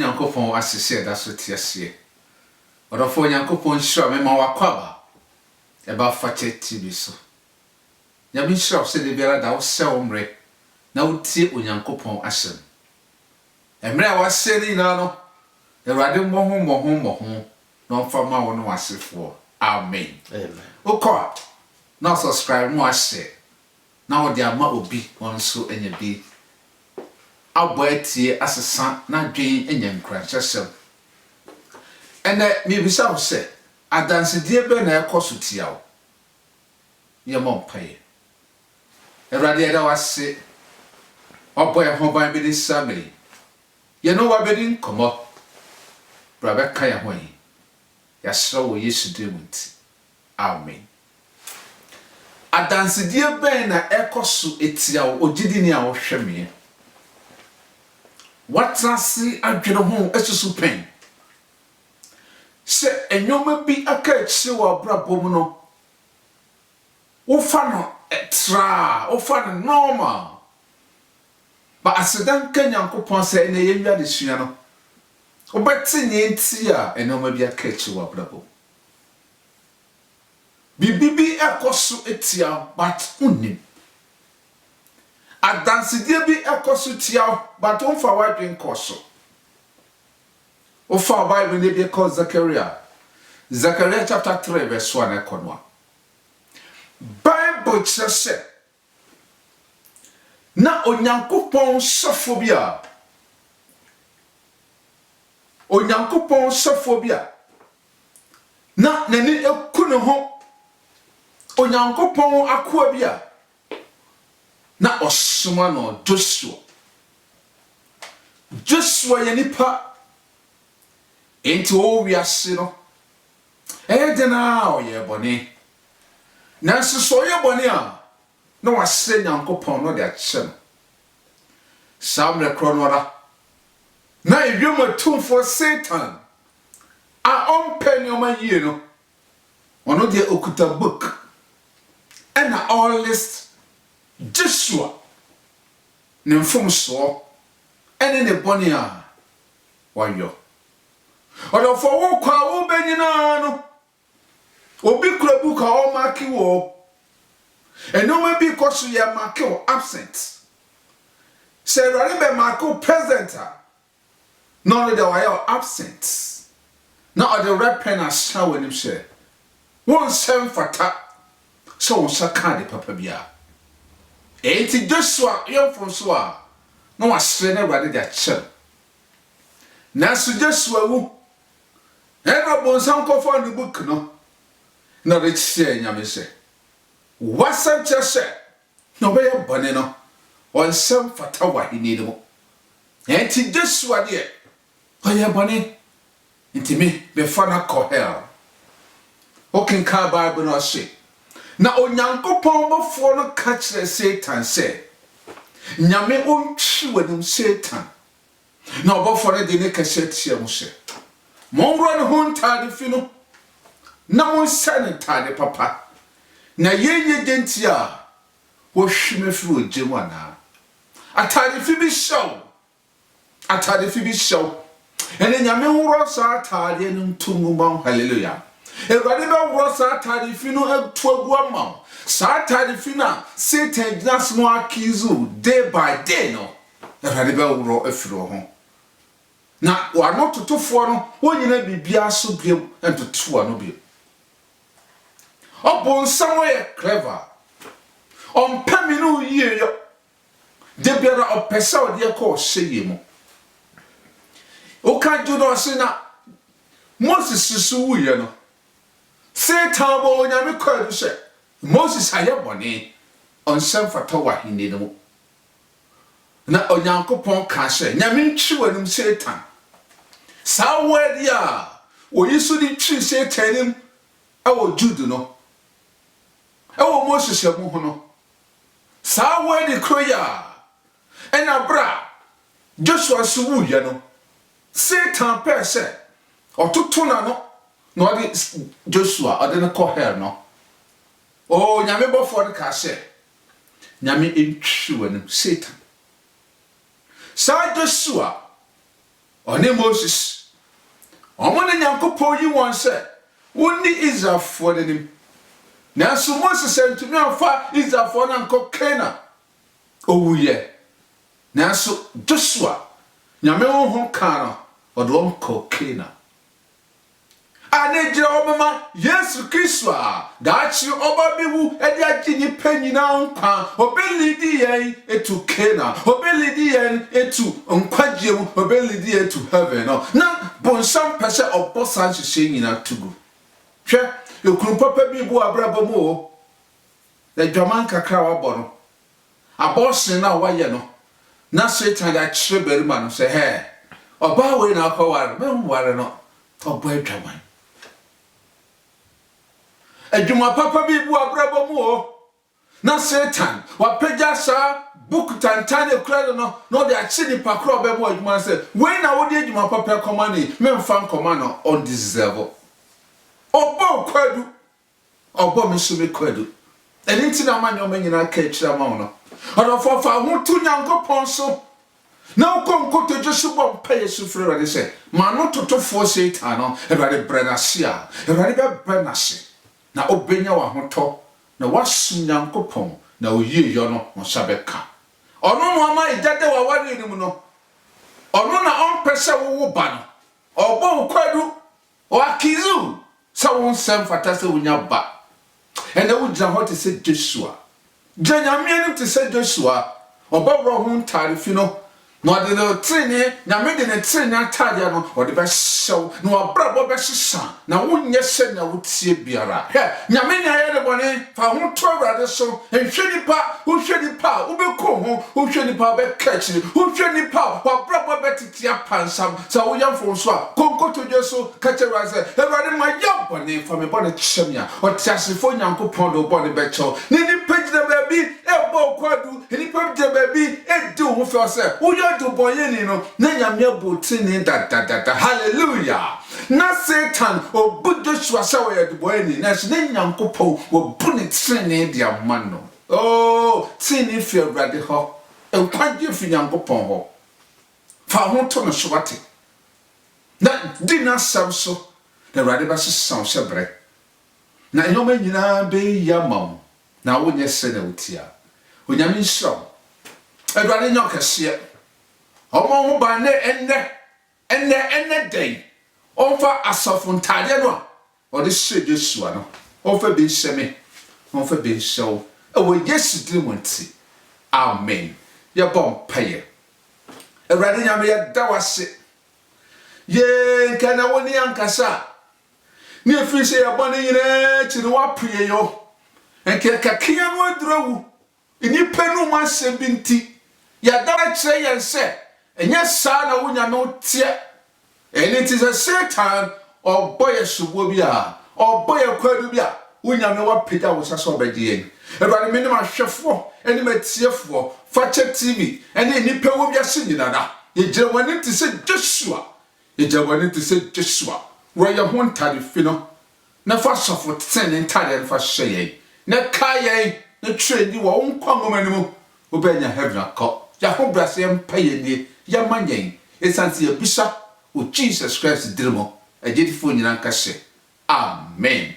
Yankopon asese da so tiasie. Odofo Yankopon hira me ma wakwaba. Eba fache TV so. Nyame hira se de biara da wo se omre na wotie Onyankopon asem. Emre a wase ni na no. Ewrade mmoho na mfama wo no wasefo. Amen. Amen. Okwa na subscribe no ahye. Na wo de ama obi wonso enya bi. Aboetie asesa na dwen enya nkranhyesem. Ene mi bisa wo se adansedie be na ekoso tia wo. Ye mo mpaye. Ewrade eda wase oboy hoban bi dis family. Ye no wa bedin komo. Brabe kan ya hoyi. Ya sro wo Yesu demuti. Amen. Adansedie be na ekoso etia wo ogidi ni a wo hweme. Watrasi adwene ho esusu pen. Se enyoma bi aka echi wo abrabom no. Wo fa no etra, wo fa no normal. Ba asedan ka Nyankopon se ene yewia de sua no. Wo beti ni enti a enyoma bi aka echi wo abrabom. Bibibi ekoso etia but unim. Adansidie bi ekoso tia but onfa wadwen koso. Ofa Bible ne bi called Zechariah chapter 3 verse 1 ekonwa. Bible chese na Onyankopon sofobia. Onyankopon sofobia. Na nani ekunu ho. Onyankopon akoa bia. Na osuma no Joshua ye nipa enti o wiase no edena o ye bone na so ye bone a na wase Nyankopon no de akyem samre kronora na edwematumfo Satan a ompeni o ma yie no ono de okuta book and all list Joshua ne mfom so ene ne bone a wayo odofo wo kwa wo benyina no obi kura buka o maki wo enoma bi koso ye maki o absent se rare be maki present no de wa absent na ode repen a shawe nim she won sem fata so won saka de papa bia enti Joshua yomfom so a no wasre na Awurade de akyem na so Joshua wu ena bonsam kofo ne book no na de kyie nyame se wasam kyese no be bone no onsam fata wa hini no enti Joshua de oye bone enti me be fana ko hell okin ka Bible no se na Onyankopon bofo no ka kire Satan se nyame ontwi wanim Satan na obofo no de ne ka hyetia mu se monro ne ho ntade fi no na monsa ne ntade papa na yenye denti a wo hwime fi ogemu ana atade fi bi show ene nyame woro sa atade no ntumu ma hallelujah. Ewrade be woro sa atade fi no atu agu ama sa atade fi na Satan just no akizu day by day no ewrade be woro afiro ho na wano totofo no wonyina bibia so biem entoto ano biem obonsam ye clever ompami no yie yo de biara opesa ode e ko hyeye mu o ka judo se na Moses su wuye no Satan bo nyame kwadu se Moses ayebone onsem fata wa hini no na Onyankopon ka se nyame ntwi wanum Satan sa wadi a oyisu di twi Satan awo Jude no awo Moses amu ho no sa wadi kroya ena bra Joshua su wuye no Satan pese otutu na no no ade Joshua ade ne ko hell no o nyame bofo de ka se nyame ntwi wanum Satan sa Joshua ɔne Moses ɔmo ne Nyankopɔn yi wɔn sɛ wonni Israelfoɔ n'anim nanso Moses antumi amfa Israelfoɔ no ankɔ Canaan owuyɛ nanso Joshua Nyame honhom ka no ɔde wɔn kɔ Canaan ane gyina ɔbɛma Yesu Kristo a daakye ɔba biwu ɛde agye nipa nyinaa nkwa ɔbɛlidi yɛn etu Canaan ɔbɛlidi yɛn etu nkwagye mu ɔbɛlidi yɛn etu heaven no na bonsam pɛ sɛ ɔbɔ saa nhyehyɛ nyinaa tugu hwɛ ekunu papa bi bu abrabɔ mu o adwaman kakra wabɔ no abɔsen na wayɛ no na Satan de akyerɛ barima no sɛ hɛ ɔbaa wei na akɔware mɛnware no ɔbɔ adwaman adwuma papa bi bu abrabɔ mu o na Satan wapagya saa book tantan ekura no na ɔde akye nipa koro ɔbɛ mu adwuma sɛ wei na wode adwuma papa kɔma ne memfa nkɔma no on deserve ɔbɔ kwadu ɔbɔ me so me kwadu ɛni nti na amanyɔ me nyina ka akyira ma wo no ɔdɔfo fa ho to Nyankopɔn so na ukonkoto Joshua mpa Yesu frɛ Awurade sɛ ma no totofoɔ Satan no Awurade brɛ n'ase a Awurade bɛbrɛ n'ase na obenya wa hotɔ na wasum Nyankopɔn na oyie yɔ no nsa bɛka ɔno no ama igyade wa ware nim no ɔno na ɔmpɛ sɛ wo ba no ɔbɔ kwadu ɔakizu sɛ wo nsɛm fata sɛ wonya ba ɛna wogyina hɔ te sɛ Joshua gyanyamea no te sɛ Joshua ɔbɛwɔ ho ntare fi no na ɔde no trene Nyame de ne trene atade no ɔde bɛhyɛw na wabrabɔ bɛhyesa na wonyɛ sɛ na wotie biara hɛ Nyame ne ayɛ de bɔne fa ho to Awurade so nhwɛ nipa wohwɛ nipa wobɛkɔ ho wohwɛ nipa bɛka akyiri wohwɛ nipa wabrabɔ bɛtete apansam sɛ woyɛ mfo so a konkotodwe so ka kyerɛ Awurade sɛ Awurade ma yɛ bɔne fa me bɔne kyɛ me a ɔte asefo Nyankopɔn de bɔne bɛkyɛw ne nipa gyina baabi ɛbɔ kwadu nipa gyina baabi ɛdi wo ho fɛ sɛ woyɛ do boyeni no na Nyame abotini da hallelujah na Satan obu Joshua sɛ wɔyɛ do boyeni na so ne Nyankopɔn wɔbu ne trene de ama no oh tini fi Awurade hɔ enkwagye fi Nyankopɔn hɔ fa ho to no so wate na di na sam so na Awurade ba sesa sɛ brɛ na ɛnyɔma nyinaa be yamam na wonyɛ sɛ na wotia Onyame nhyira Awurade nyɛ ɔkɛseɛ ɔmo ho ba ne enne day ɔmfa asafo ntade no a ɔde hyɛ Joshua no ɔmfa bi hyɛ me ɔmfa bi hyɛ wo ɛwɔ Yesu din mu nti amen yɛbɔ mpaeɛ Awurade Nyame yɛda wase ye kana woni ankasa ne afiri sɛ yɛbɔ ne nyinaa kyiri wapoye yo enke kakia no adurawu nipa no mu asɛm bi nti yɛda kyerɛ yɛn sɛ ɛnyɛ saa na wonya no tie ɛni ti sɛ Satan ɔbɔ yɛ subo bi a ɔbɔ yɛ kwadu bi a wonya no wapagya wo sɛ ɔbɛgye yɛn Awurade me ne mahwɛfoɔ ɛne matiefoɔ Fakyɛ TV ɛne nipa wo bi ase nyinara yɛgyina wɔne ti sɛ Joshua yɛgyina wɔne ti sɛ Joshua wɔyɛ ho ntade fi no na fa sɔfo tene ntade no fa hyɛ yɛn na ka yɛn na twɛ di wɔ nkwa ngoma ne mu wobɛnya heaven akɔ yɛho brase yɛmpa yɛn nie yɛma yɛn ɛsiane sɛ yɛbisa o Jesus Christ dirimo agyedifoɔ nyinaa nka hyɛ amen.